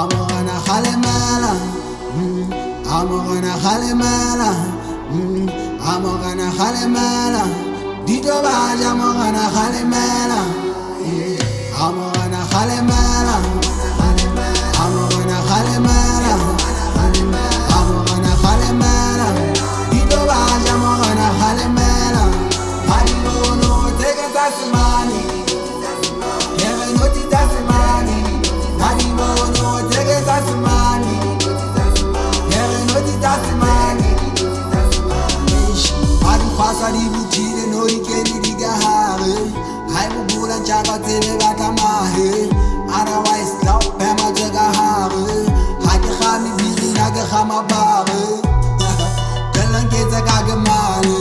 gonna halimela, I'm gonna halimela, I'm gonna halimela. Dito baja, I'm gonna halimela, I'm gonna halimela, I'm gonna halimela, I'm gonna halimela. Dito baja, I'm gonna halimela. I don't know, take a tasmani. Never notice tasmani. I don't know, take a tasmani. Never notice tasmani. Adi pasa di butire no ikeni diga hare. Hai bubula chaka tele bata mahe. Otherwise law pema jaga hare. Hake khami bizi nage khama bare. Kalan keza kage male.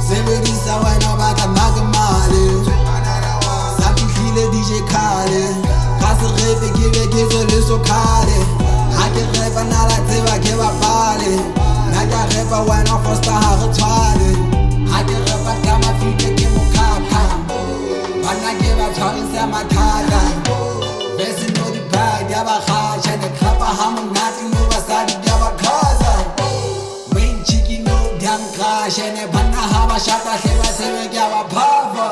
Severisa wena bata nage male. Sabi khile DJ Kale. Kase repe give kezo leso kale. Hake repa nala teba keba pale. Naga repa wena fosta hare twale. Hake repa kama fike ke mukaka. Bana keba twale sa makada. Besi no di bag yaba khacha ne khapa hamu nati no basadi yaba khaza. Main chiki no dyang khacha ne bana haba shata seba sebe yaba phava.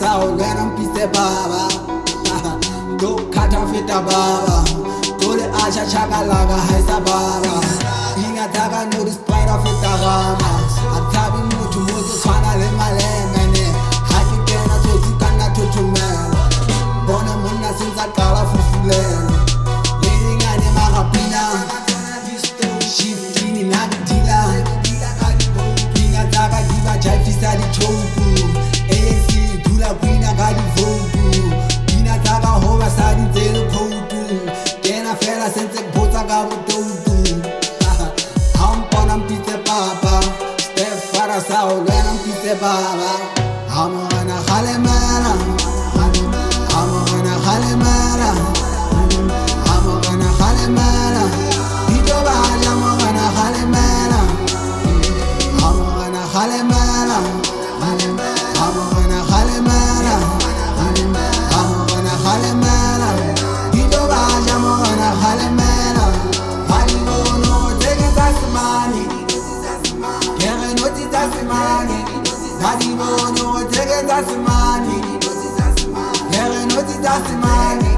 Sao garam piste baba do kata fita baba tole acha chaka laga haisa baba inga taga no spider fita gama atabi mutu mutu sana le malengane haki kena toti kana tutumela bona muna sinza kala fufulelo lingane magapina shiftini nagdila inga taga diva jaifisa di choku la quina gadi vogu Ina taga hova sadi telo koutu Kena fela sense bota gabo toutu Hampanam pite papa Steph Farasao ganam pite baba Hamana halemana Hamana halemana Hamana halemana Dito bahaja hamana halemana Hamana halemana Hamana halemana Hamana halemana Dito baja hamana halemana Hari no take tasmani Kere no ti tasmani Hari no take tasmani Kere no ti tasmani